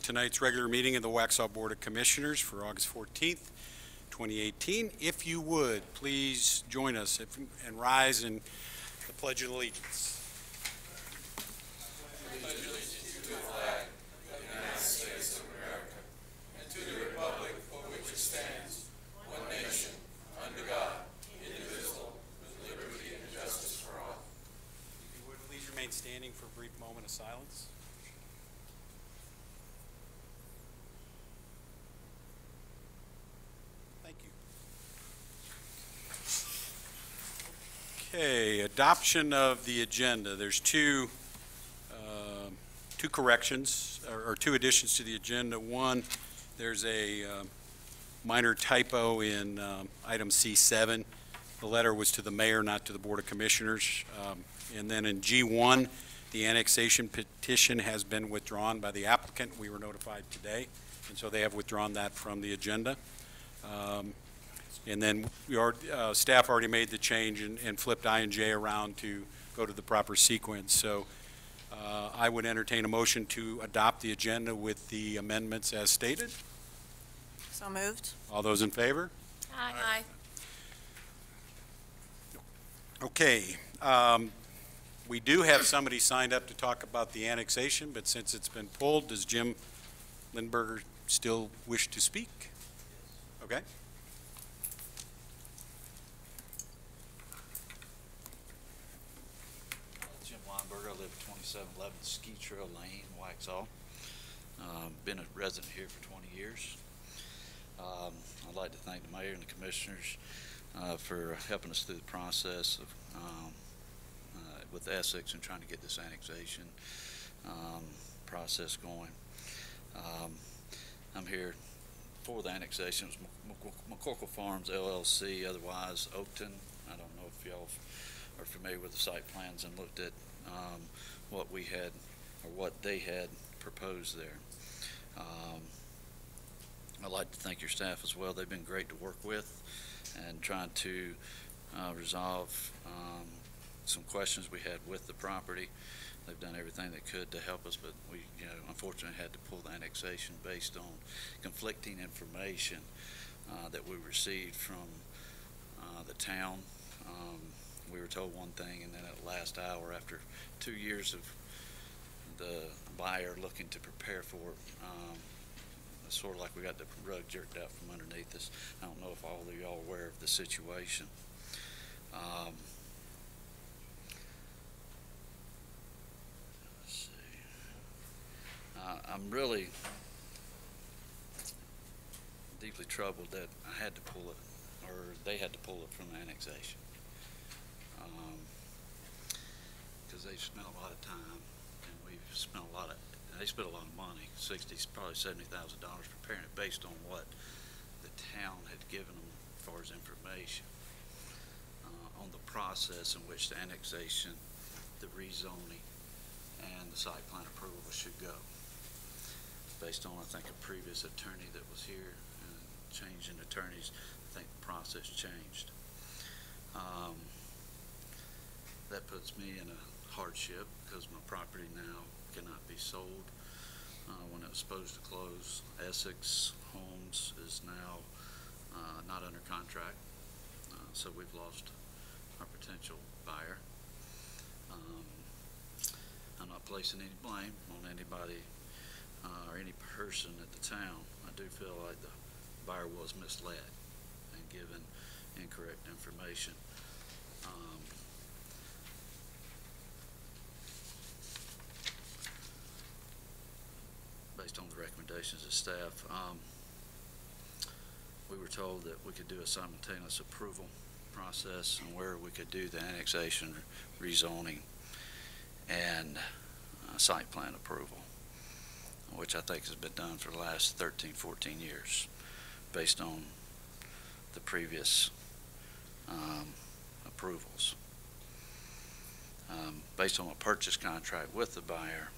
tonight's regular meeting of the Waxhaw Board of Commissioners for August 14th, 2018. If you would, please join us and rise in the Pledge of Allegiance. Standing for a brief moment of silence. Thank you. Okay, adoption of the agenda. There's two corrections or two additions to the agenda. One, there's a minor typo in item C7. The letter was to the mayor, not to the Board of Commissioners. And then in G1, the annexation petition has been withdrawn by the applicant. We were notified today, and so they have withdrawn that from the agenda. And then staff already made the change and flipped I and J around to go to the proper sequence. So I would entertain a motion to adopt the agenda with the amendments as stated. So moved. All those in favor? Aye. Aye. Okay. We do have somebody signed up to talk about the annexation, but since it's been pulled, does Jim Lindberger still wish to speak? Okay. Jim Lindberger, I live at 2711 Ski Trail Lane, Waxhaw. Been a resident here for 20 years. I'd like to thank the mayor and the commissioners for helping us through the process of with Essex and trying to get this annexation process going. I'm here for the annexation. It was McCorkle Farms LLC, otherwise Oakton. I don't know if y'all are familiar with the site plans and looked at what we had or what they had proposed there. I'd like to thank your staff as well. They've been great to work with and trying to resolve some questions we had with the property. They've done everything they could to help us, but we, unfortunately had to pull the annexation based on conflicting information that we received from the town. We were told one thing, and then at the last hour, after 2 years of the buyer looking to prepare for it, it's sort of like we got the rug jerked out from underneath us. I don't know if all of y'all are aware of the situation. I'm really deeply troubled that I had to pull it, or they had to pull it from the annexation, because they've spent a lot of time, and we've spent a lot of. They spent a lot of money, probably $70,000, preparing it based on what the town had given them as far as information on the process in which the annexation, the rezoning, and the site plan approval should go. Based on, I think, a previous attorney that was here and change in attorneys, I think the process changed. That puts me in a hardship because my property now cannot be sold. When it was supposed to close, Essex Homes is now not under contract, so we've lost our potential buyer. I'm not placing any blame on anybody or any person at the town. I do feel like the buyer was misled and given incorrect information. Based on the recommendations of staff, we were told that we could do a simultaneous approval process and where we could do the annexation, rezoning, and site plan approval, which I think has been done for the last 13, 14 years based on the previous approvals. Based on a purchase contract with the buyer,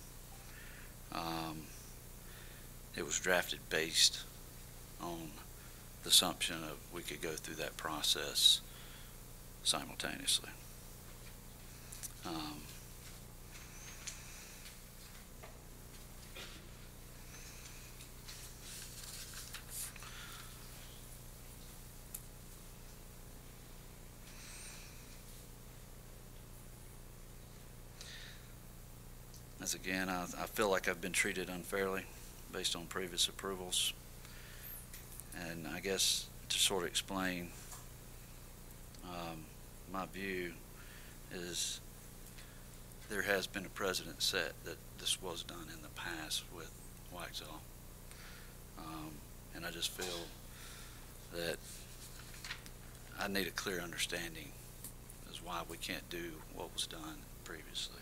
it was drafted based on the assumption of we could go through that process simultaneously. as again, I feel like I've been treated unfairly based on previous approvals. And I guess to sort of explain my view is there has been a precedent set that this was done in the past with Waxhaw. And I just feel that I need a clear understanding as why we can't do what was done previously.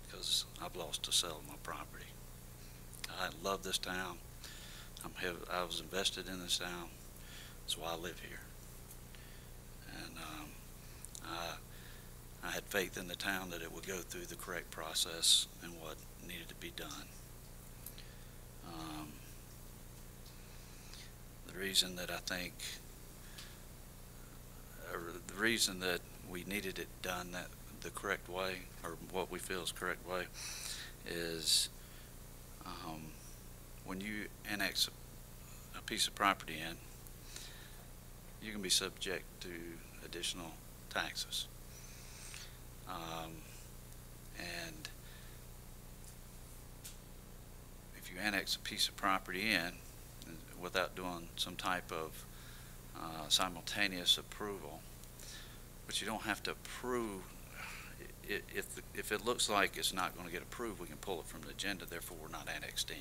Because I've lost a sale of my property. I love this town. I was invested in this town. That's why I live here. And I had faith in the town that it would go through the correct process and what needed to be done. The reason that I think, or the reason that we needed it done the correct way, or what we feel is the correct way, is when you annex a piece of property in, you can be subject to additional taxes. And if you annex a piece of property in without doing some type of simultaneous approval, but you don't have to approve. If it looks like it's not going to get approved, we can pull it from the agenda, therefore we're not annexed in.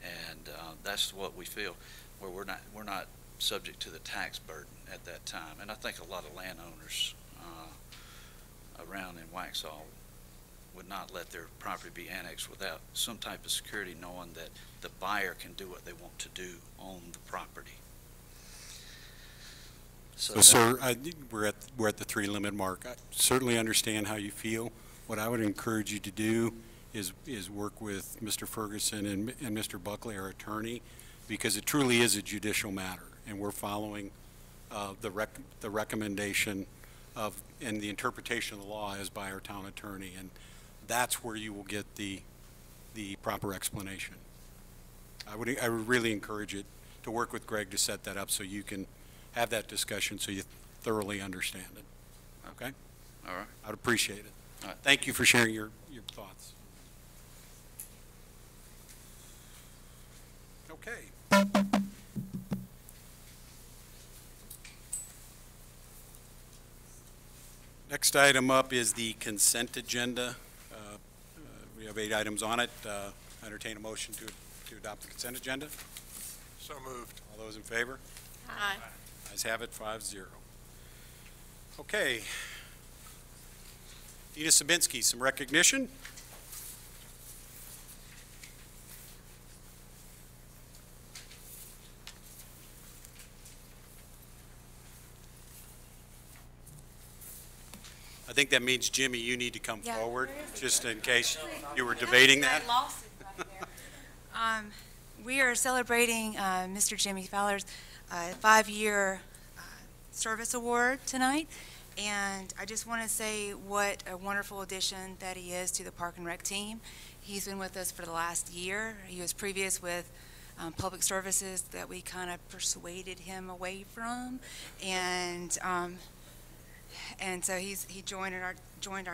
And that's what we feel, where we're not subject to the tax burden at that time. And I think a lot of landowners around in Waxhaw would not let their property be annexed without some type of security, knowing that the buyer can do what they want to do on the property. So, sir, we're at the 3 limit mark. I certainly understand how you feel. What I would encourage you to do is work with Mr. Ferguson and Mr. Buckley, our attorney, because it truly is a judicial matter, and we're following the recommendation of and the interpretation of the law as by our town attorney, and that's where you will get the proper explanation. I would really encourage it to work with Greg to set that up so you can have that discussion so you thoroughly understand it. Okay? All right. I'd appreciate it. All right. Thank you for sharing your thoughts. Okay. Next item up is the consent agenda. We have 8 items on it. Entertain a motion to adopt the consent agenda. So moved. All those in favor? Aye. Ayes have it, 5-0. Okay. Dina Sabinski, some recognition. I think that means, Jimmy, you need to come forward, just in case you were debating that. I lost it right there. We are celebrating Mr. Jimmy Fowler's 5-year service award tonight, and I just want to say what a wonderful addition that he is to the Park and Rec team. He's been with us for the last year. He was previous with Public Services that we kind of persuaded him away from, and so he joined our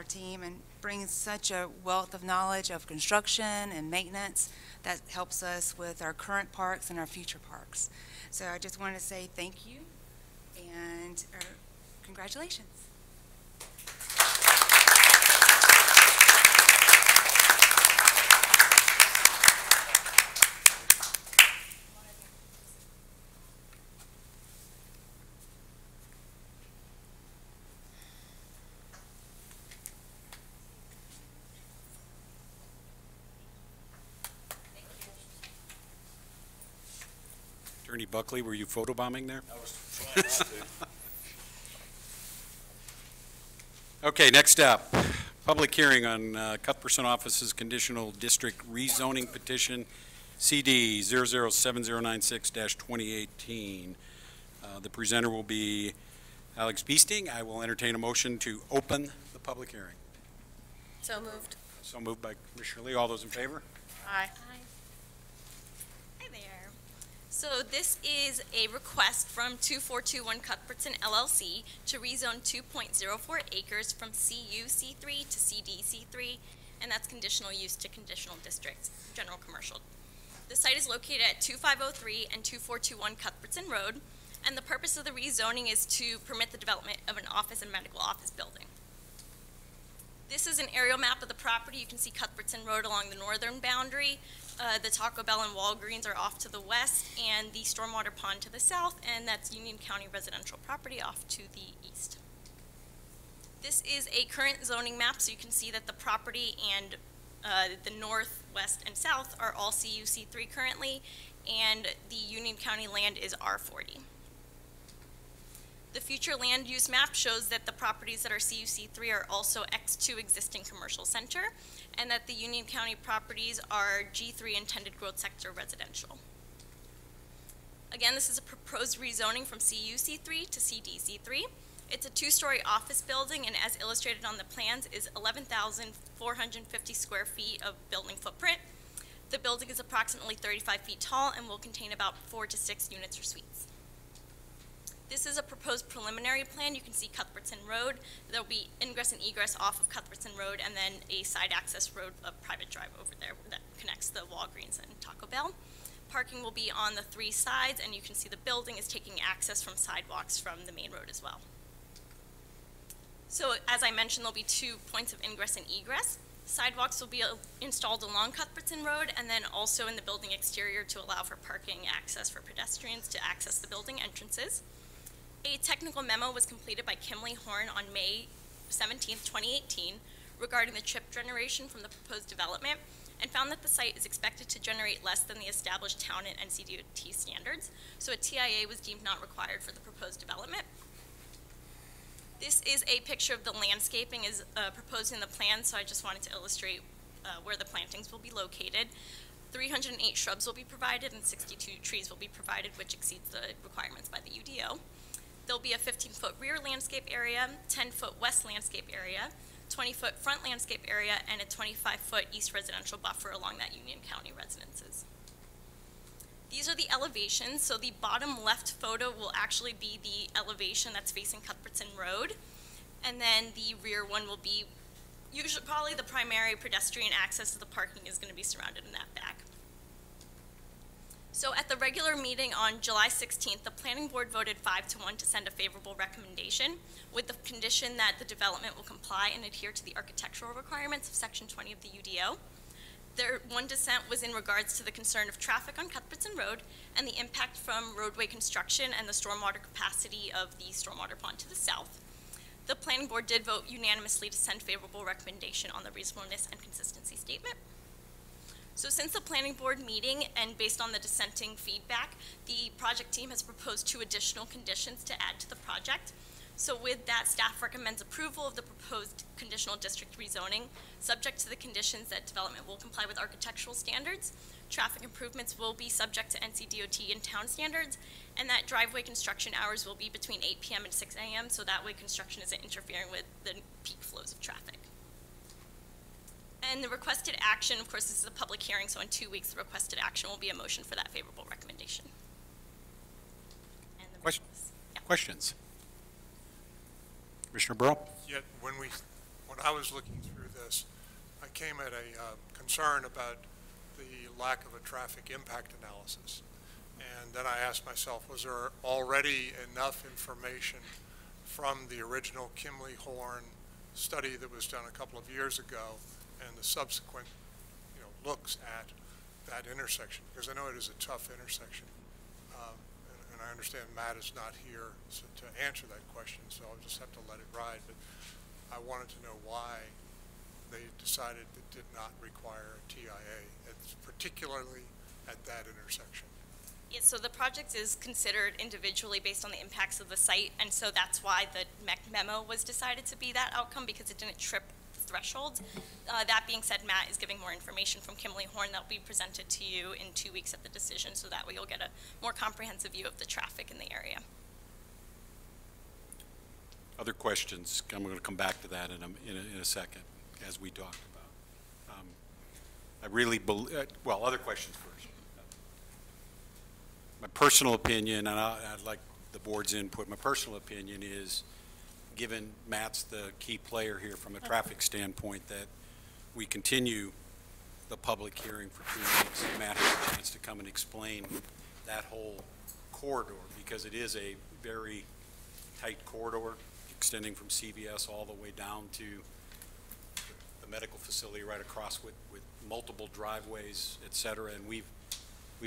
team and brings such a wealth of knowledge of construction and maintenance that helps us with our current parks and our future parks. So I just want to say thank you and congratulations. Attorney Buckley, were you photobombing there? I was trying not to. Okay, next up, public hearing on Cuthbertson Office's conditional district rezoning petition CD 007096-2018. The presenter will be Alex Beesting. I will entertain a motion to open the public hearing. So moved. So moved by Commissioner Lee. All those in favor? Aye. Hi there. So this is a request from 2421 Cuthbertson LLC to rezone 2.04 acres from CU C3 to CD C3 and that's conditional use to conditional districts, general commercial. The site is located at 2503 and 2421 Cuthbertson Road, and the purpose of the rezoning is to permit the development of an office and medical office building. This is an aerial map of the property. You can see Cuthbertson Road along the northern boundary. The Taco Bell and Walgreens are off to the west, and the stormwater pond to the south, and that's Union County residential property off to the east. This is a current zoning map, so you can see that the property and the north, west, and south are all CUC3 currently, and the Union County land is R40. The future land use map shows that the properties that are CUC3 are also X2 existing commercial center, and that the Union County properties are G3 intended growth sector residential. Again, this is a proposed rezoning from CUC3 to CDC3. It's a two-story office building, and as illustrated on the plans, is 11,450 square feet of building footprint. The building is approximately 35 feet tall and will contain about 4 to 6 units or suites. This is a proposed preliminary plan. You can see Cuthbertson Road. There will be ingress and egress off of Cuthbertson Road, and then a side access road, a private drive over there that connects the Walgreens and Taco Bell. Parking will be on the 3 sides, and you can see the building is taking access from sidewalks from the main road as well. So as I mentioned, there'll be 2 points of ingress and egress. Sidewalks will be installed along Cuthbertson Road, and then also in the building exterior to allow for parking access for pedestrians to access the building entrances. A technical memo was completed by Kimley Horn on May 17, 2018, regarding the chip generation from the proposed development, and found that the site is expected to generate less than the established town and NCDOT standards, so a TIA was deemed not required for the proposed development. This is a picture of the landscaping as proposed in the plan, so I just wanted to illustrate where the plantings will be located. 308 shrubs will be provided and 62 trees will be provided, which exceeds the requirements by the UDO. There'll be a 15-foot rear landscape area, 10-foot west landscape area, 20-foot front landscape area, and a 25-foot east residential buffer along that Union County residences. These are the elevations. So the bottom left photo will actually be the elevation that's facing Cuthbertson Road, and then the rear one will be usually probably the primary pedestrian access to the parking is going to be surrounded in that back. So at the regular meeting on July 16th, the planning board voted 5-1 to send a favorable recommendation with the condition that the development will comply and adhere to the architectural requirements of Section 20 of the UDO. Their one dissent was in regards to the concern of traffic on Cuthbertson Road and the impact from roadway construction and the stormwater capacity of the stormwater pond to the south. The planning board did vote unanimously to send favorable recommendation on the reasonableness and consistency statement. So since the planning board meeting and based on the dissenting feedback, the project team has proposed 2 additional conditions to add to the project. So with that, staff recommends approval of the proposed conditional district rezoning, subject to the conditions that development will comply with architectural standards, traffic improvements will be subject to NCDOT and town standards, and that driveway construction hours will be between 8 p.m. and 6 a.m. so that way construction isn't interfering with the peak flows of traffic. And the requested action, of course, this is a public hearing, so in 2 weeks, the requested action will be a motion for that favorable recommendation. And the Questions? Commissioner Burrow? Yet, when I was looking through this, I came at a concern about the lack of a traffic impact analysis. And then I asked myself, was there already enough information from the original Kimley Horn study that was done a couple of years ago and the subsequent, looks at that intersection? Because I know it is a tough intersection. And I understand Matt is not here to answer that question, so I'll just have to let it ride. But I wanted to know why they decided it did not require a TIA, particularly at that intersection. Yeah, so the project is considered individually based on the impacts of the site, and so that's why the memo was decided to be that outcome, because it didn't trip thresholds. That being said, Matt is giving more information from Kimley Horn that will be presented to you in 2 weeks at the decision, so that way you'll get a more comprehensive view of the traffic in the area. Other questions? I'm going to come back to that in a second, as we talked about. I really believe, well, other questions first. My personal opinion, and I'd like the board's input, my personal opinion is, given Matt's the key player here from a traffic standpoint, that we continue the public hearing for 2 weeks. Matt has a chance to come and explain that whole corridor, because it is a very tight corridor extending from CVS all the way down to the medical facility right across with multiple driveways, et cetera. And we've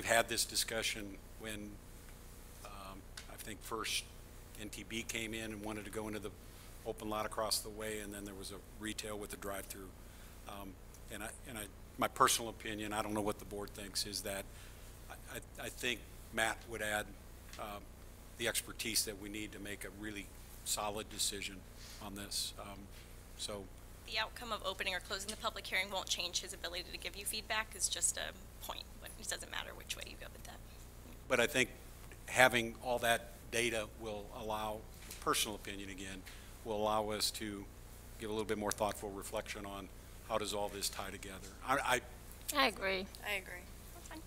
had this discussion when I think first NTB came in and wanted to go into the open lot across the way, and then there was a retail with a drive-through. My personal opinion, I don't know what the board thinks, is that I think Matt would add the expertise that we need to make a really solid decision on this. So The outcome of opening or closing the public hearing won't change his ability to give you feedback. It's just a point, but it doesn't matter which way you go with that. but I think having all that data will allow, personal opinion again, will allow us to give a little bit more thoughtful reflection on how does all this tie together. I agree. I agree. That's fine.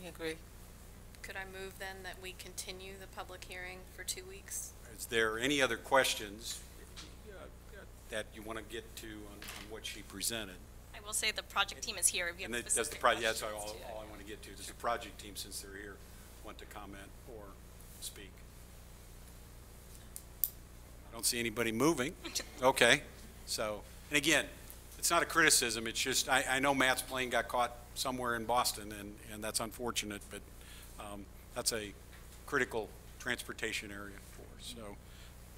I agree. Could I move then that we continue the public hearing for 2 weeks? Is there any other questions that you want to get to on what she presented? I will say the project team is here if you have And does the specific project, that's questions. all I want to get to. Does the project team, since they're here, want to comment or speak? I don't see anybody moving. Okay. So, and again, it's not a criticism. It's just, I know Matt's plane got caught somewhere in Boston, and that's unfortunate, but that's a critical transportation area for us. So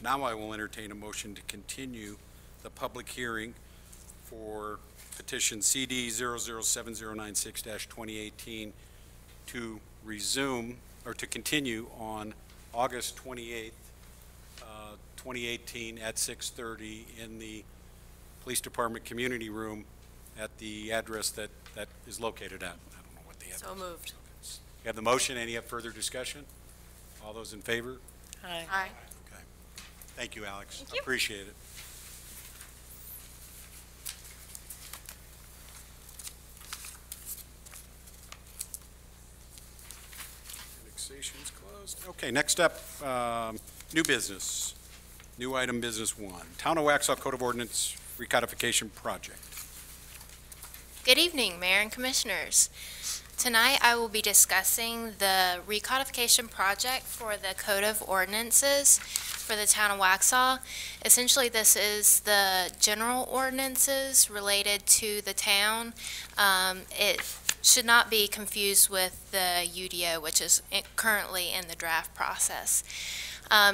now I will entertain a motion to continue the public hearing for petition CD 007096-2018 to resume, or to continue on August 28th, 2018 at 6:30 in the Police Department Community Room at the address that is located at. I don't know what the address is. So moved. You have the motion. Any further discussion? All those in favor? Aye. Aye. Okay. Thank you, Alex. Thank you. Appreciate it. Annexation's closed. Okay, next up, new business. New item business 1. Town of Waxhaw Code of Ordinance Recodification Project. Good evening, Mayor and Commissioners. Tonight I will be discussing the recodification project for the Code of Ordinances for the town of Waxhaw. Essentially, this is the general ordinances related to the town. It should not be confused with the UDO, which is currently in the draft process.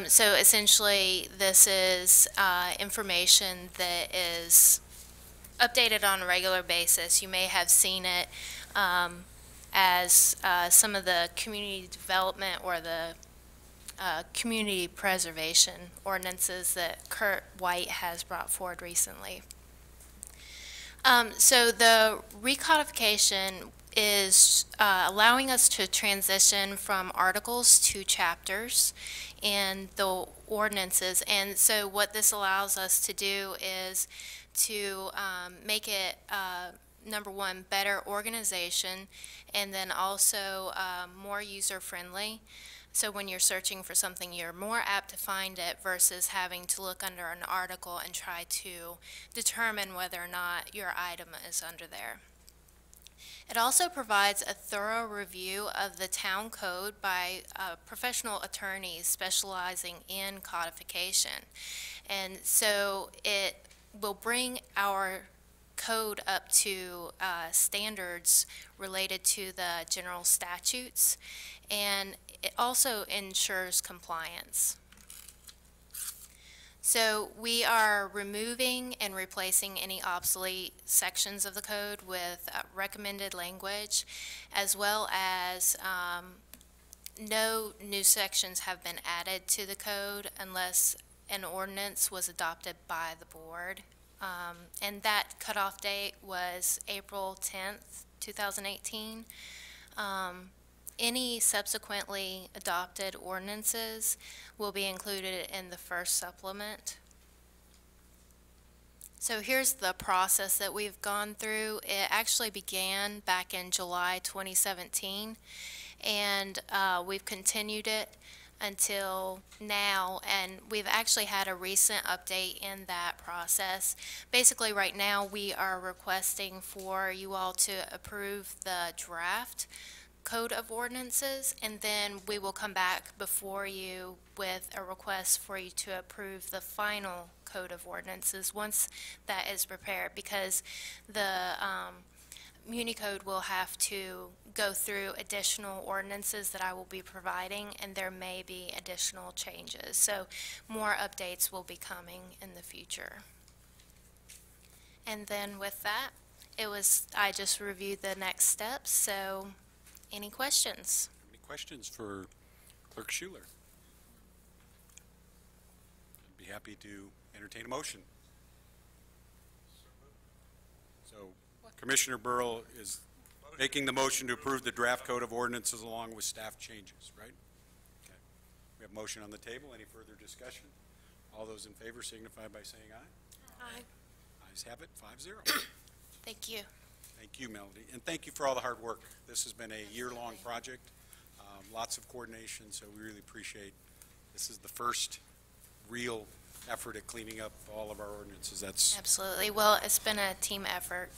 So essentially, this is information that is updated on a regular basis. You may have seen it as some of the community development or the community preservation ordinances that Kurt White has brought forward recently. So the recodification is allowing us to transition from articles to chapters in the ordinances. And so what this allows us to do is to make it, number one, better organization, and then also more user-friendly. So when you're searching for something, you're more apt to find it versus having to look under an article and try to determine whether or not your item is under there. It also provides a thorough review of the town code by professional attorneys specializing in codification. And so it will bring our code up to standards related to the general statutes, and it also ensures compliance. So we are removing and replacing any obsolete sections of the code with recommended language, as well as no new sections have been added to the code unless an ordinance was adopted by the board. And that cutoff date was April 10th, 2018. Any subsequently adopted ordinances will be included in the first supplement. So here's the process that we've gone through. It actually began back in July 2017, and we've continued it until now, and we've actually had a recent update in that process. Basically, right now, we are requesting for you all to approve the draft code of ordinances, and then we will come back before you with a request for you to approve the final code of ordinances once that is prepared, because the Muni Code will have to go through additional ordinances that I will be providing, and there may be additional changes. So more updates will be coming in the future. And then with that, I just reviewed the next steps, so any questions? Any questions for Clerk Schuler? I'd be happy to entertain a motion. So Commissioner Burrow is making the motion to approve the draft code of ordinances along with staff changes, right? Okay. We have motion on the table. Any further discussion? All those in favor signify by saying aye. Aye. Ayes have it, 5-0. Thank you. Thank you, Melody. And thank you for all the hard work. This has been a year-long project, lots of coordination, so we really appreciate. This is the first real effort at cleaning up all of our ordinances. That's Absolutely. Well, it's been a team effort.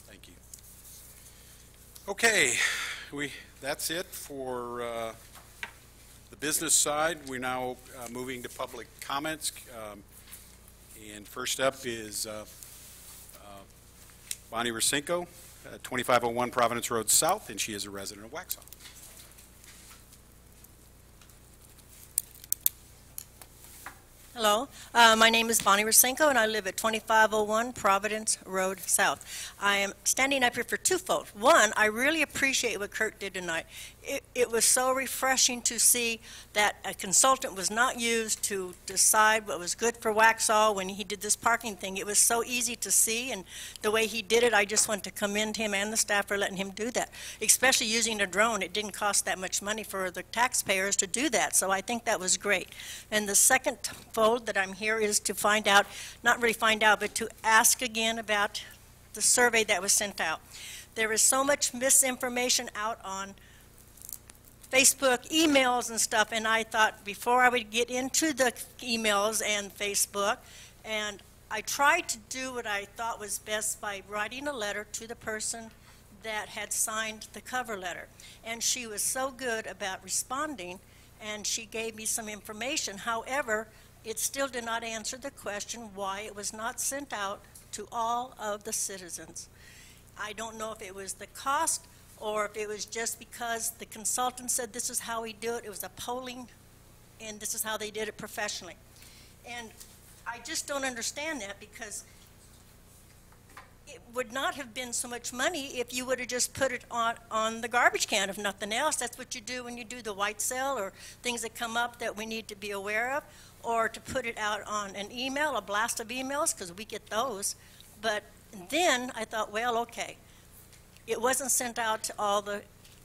Thank you. Okay, that's it for the business side. We're now moving to public comments. And first up is Bonnie Racinko, 2501 Providence Road South, and she is a resident of Waxhaw. Hello, my name is Bonnie Racinko, and I live at 2501 Providence Road South. I am standing up here for twofold. One, I really appreciate what Kurt did tonight. It was so refreshing to see that a consultant was not used to decide what was good for Waxhaw when he did this parking thing. It was so easy to see, and the way he did it, I just want to commend him and the staff for letting him do that, especially using a drone. It didn't cost that much money for the taxpayers to do that, so I think that was great. And the second fold that I'm here is to find out, not really find out, but to ask again about the survey that was sent out. There is so much misinformation out on Facebook, emails and stuff, and I thought before I would get into the emails and Facebook, and I tried to do what I thought was best by writing a letter to the person that had signed the cover letter. And she was so good about responding, and she gave me some information. However, it still did not answer the question why it was not sent out to all of the citizens. I don't know if it was the cost or if it was just because the consultant said this is how we do it. It was a polling, and this is how they did it professionally. And I just don't understand that, because it would not have been so much money if you would have just put it on the garbage can, if nothing else. That's what you do when you do the white cell or things that come up that we need to be aware of, or to put it out on an email, a blast of emails, because we get those. But then I thought, well, okay, it wasn't sent out to all the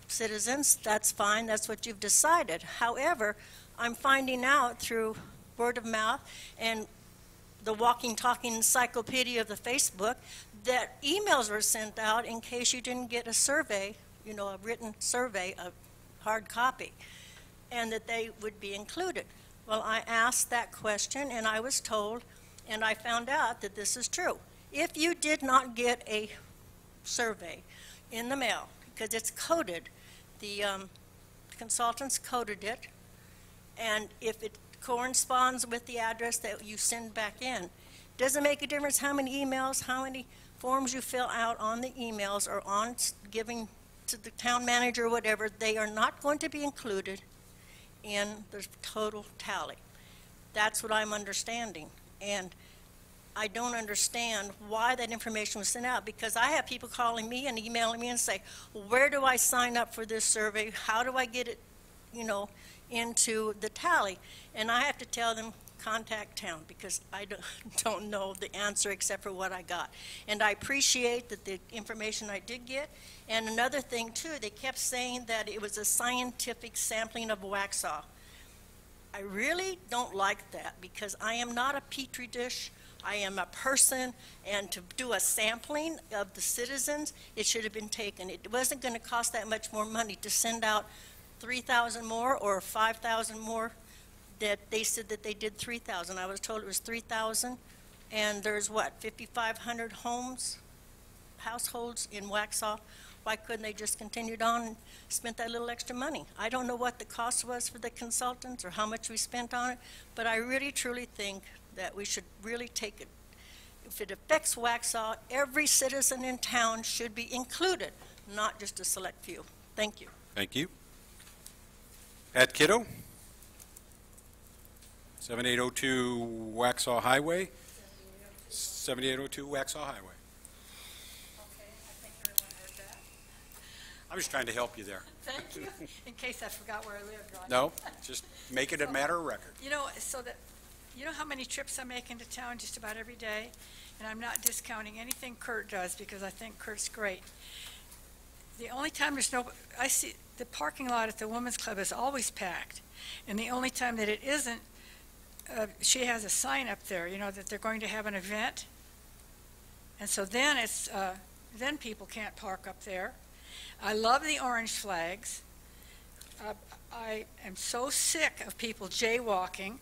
citizens. That's fine. That's what you've decided. However, I'm finding out through word of mouth and the walking, talking encyclopedia of the Facebook that emails were sent out in case you didn't get a survey, you know, a written survey, a hard copy, and that they would be included. Well, I asked that question, and I was told, and I found out that this is true. If you did not get a survey in the mail, because it's coded, the consultants coded it, and if it corresponds with the address that you send back in, doesn't make a difference how many emails, how many forms you fill out on the emails or on giving to the town manager or whatever, they are not going to be included in the total tally. That's what I'm understanding. And I don't understand why that information was sent out, because I have people calling me and emailing me and say, where do I sign up for this survey? How do I get it, you know, into the tally? And I have to tell them, contact town, because I don't know the answer except for what I got. And I appreciate that the information I did get. And another thing, too, they kept saying that it was a scientific sampling of Waxhaw. I really don't like that, because I am not a petri dish. I am a person, and to do a sampling of the citizens, it should have been taken. It wasn't going to cost that much more money to send out 3,000 more or 5,000 more, that they said that they did 3,000. I was told it was 3,000, and there's what, 5,500 households in Waxhaw. Why couldn't they just continued on and spent that little extra money? I don't know what the cost was for the consultants or how much we spent on it, but I really truly think that we should really take it. If it affects Waxhaw, every citizen in town should be included, not just a select few. Thank you. Thank you. Pat Kiddo, 7802 Waxhaw Highway. 7802 Waxhaw Highway. Okay, I think everyone heard that. I'm just trying to help you there. Thank you. In case I forgot where I lived, Ron. No, just make it a matter of record. You know, you know how many trips I make into town just about every day? And I'm not discounting anything Kurt does because I think Kurt's great. The only time I see the parking lot at the Women's Club is always packed. And the only time that it isn't, she has a sign up there, you know, that they're going to have an event. And so then then people can't park up there. I love the orange flags. I am so sick of people jaywalking.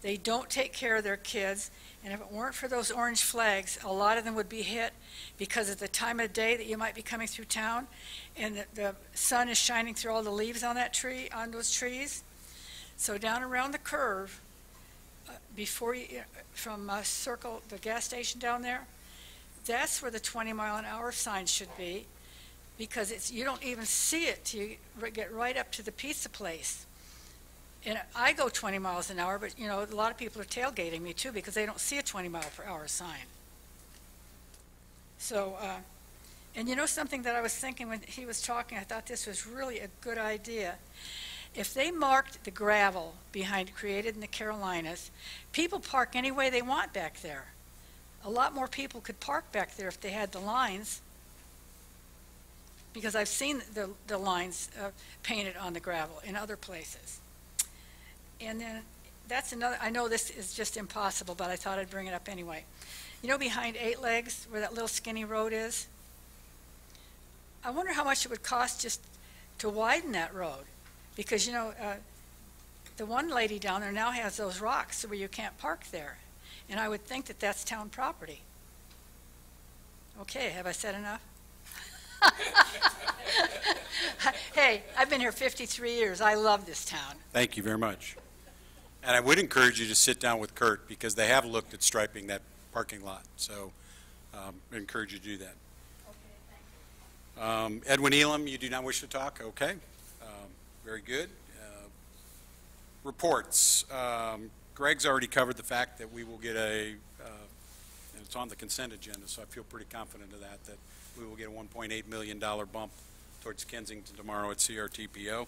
They don't take care of their kids. And if it weren't for those orange flags, a lot of them would be hit because of the time of day that you might be coming through town and the sun is shining through all the leaves on on those trees. So down around the curve, before you, from Circle, the gas station down there, that's where the 20-mile-an-hour sign should be, because you don't even see it till you get right up to the pizza place. And I go 20 miles an hour, but, you know, a lot of people are tailgating me, too, because they don't see a 20-mile-per-hour sign. So, and you know something that I was thinking when he was talking, I thought this was really a good idea. If they marked the gravel behind Created in the Carolinas, people park any way they want back there. A lot more people could park back there if they had the lines, because I've seen the lines painted on the gravel in other places. And then that's another, I know this is just impossible, but I thought I'd bring it up anyway. You know behind Eight Legs, where that little skinny road is? I wonder how much it would cost just to widen that road. Because, you know, the one lady down there now has those rocks where you can't park there. And I would think that that's town property. Okay, have I said enough? Hey, I've been here 53 years. I love this town. Thank you very much. And I would encourage you to sit down with Kurt, because they have looked at striping that parking lot. So I encourage you to do that. Okay, thank you. Edwin Elam, you do not wish to talk? Okay. Very good. Reports. Greg's already covered the fact that we will get and it's on the consent agenda, so I feel pretty confident of that we will get a $1.8 million bump towards Kensington tomorrow at CRTPO.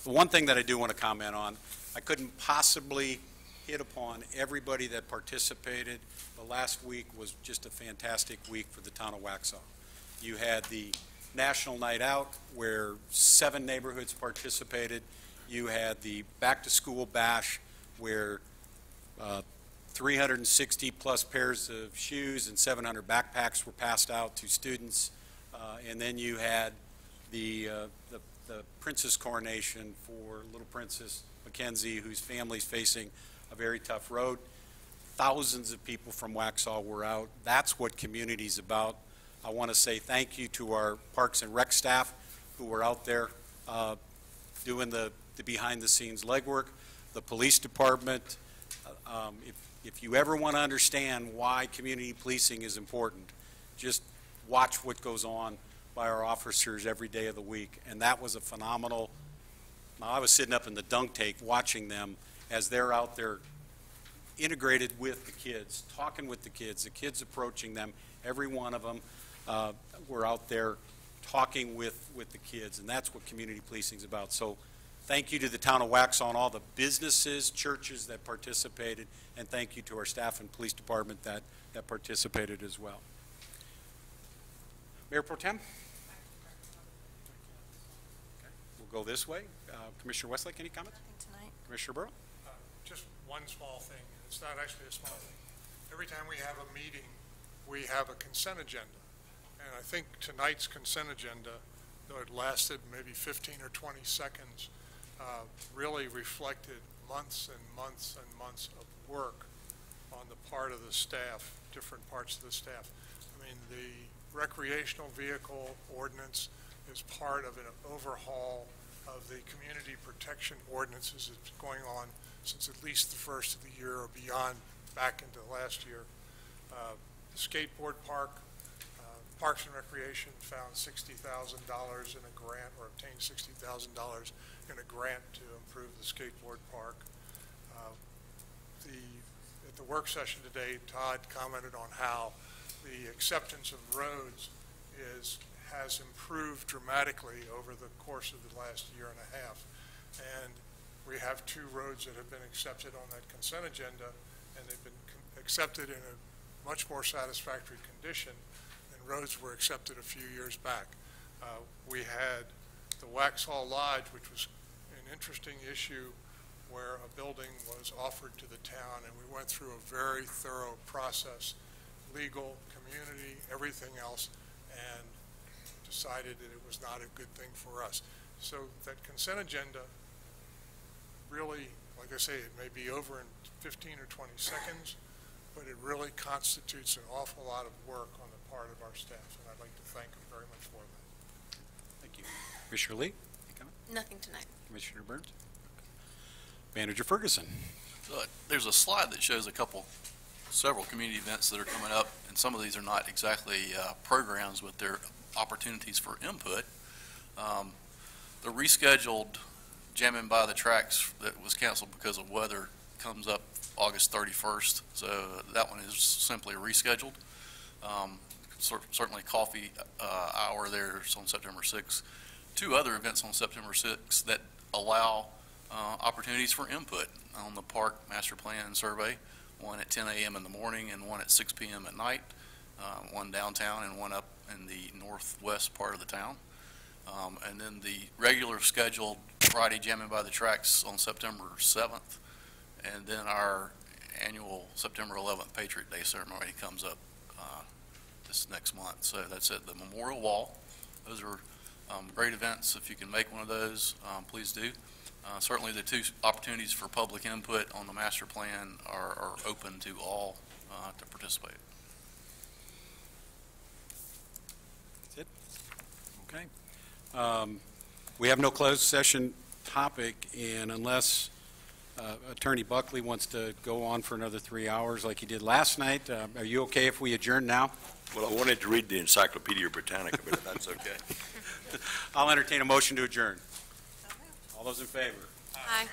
The one thing that I do want to comment on, I couldn't possibly hit upon everybody that participated. The last week was just a fantastic week for the town of Waxhaw. You had the National Night Out, where 7 neighborhoods participated. You had the Back to School Bash, where 360 plus pairs of shoes and 700 backpacks were passed out to students. And then you had the Princess Coronation for little Princess Mackenzie, whose family's facing a very tough road. Thousands of people from Waxhaw were out. That's what community's about. I want to say thank you to our Parks and Rec staff who were out there doing the behind-the-scenes legwork, the police department. If you ever want to understand why community policing is important, just watch what goes on by our officers every day of the week. And that was a phenomenal. Now, I was sitting up in the dunk tank watching them as they're out there integrated with the kids, talking with the kids approaching them, every one of them. We're out there talking with the kids, and that's what community policing is about. So thank you to the town of Waxhaw and all the businesses, churches that participated, and thank you to our staff and police department that participated as well. Mayor Pro Tem? Okay. We'll go this way. Commissioner Westlake, any comments? Nothing tonight. Commissioner Burrow? Just one small thing. It's not actually a small thing. Every time we have a meeting, we have a consent agenda. And I think tonight's consent agenda, though it lasted maybe 15 or 20 seconds, really reflected months and months and months of work on the part of the staff, different parts of the staff. I mean, the recreational vehicle ordinance is part of an overhaul of the community protection ordinances that's going on since at least the first of the year or beyond, back into last year. The skateboard park, Parks and Recreation found $60,000 in a grant, or obtained $60,000 in a grant to improve the skateboard park. At the work session today, Todd commented on how the acceptance of roads has improved dramatically over the course of the last year and a half. And we have 2 roads that have been accepted on that consent agenda, and they've been accepted in a much more satisfactory condition than roads were accepted a few years back. We had the Waxhaw Lodge, which was an interesting issue where a building was offered to the town, and we went through a very thorough process, legal, community, everything else, and decided that it was not a good thing for us. So that consent agenda really, like I say, it may be over in 15 or 20 seconds, but it really constitutes an awful lot of work on the part of our staff, and I'd like to thank them very much for that. Thank you. Commissioner Lee? Any comment? Nothing tonight. Commissioner Burns? Manager Ferguson? There's a slide that shows several community events that are coming up, and some of these are not exactly programs, but they're opportunities for input. The rescheduled Jamming by the Tracks that was canceled because of weather comes up August 31st, so that one is simply rescheduled. Certainly coffee hour there is on September 6th. 2 other events on September 6th that allow opportunities for input on the park master plan survey, one at 10 a.m. in the morning and one at 6 p.m. at night, one downtown and one up in the northwest part of the town. And then the regular scheduled Friday Jamming by the Tracks on September 7th, and then our annual September 11th Patriot Day ceremony comes up this next month. So that's at the Memorial Wall. Those are great events. If you can make one of those, please do. Certainly the 2 opportunities for public input on the master plan are open to all to participate. That's it? Okay. We have no closed session topic, and unless Attorney Buckley wants to go on for another 3 hours like he did last night, are you okay if we adjourn now? Well, I wanted to read the Encyclopedia Britannica, but that's okay. I'll entertain a motion to adjourn. All those in favor? Aye.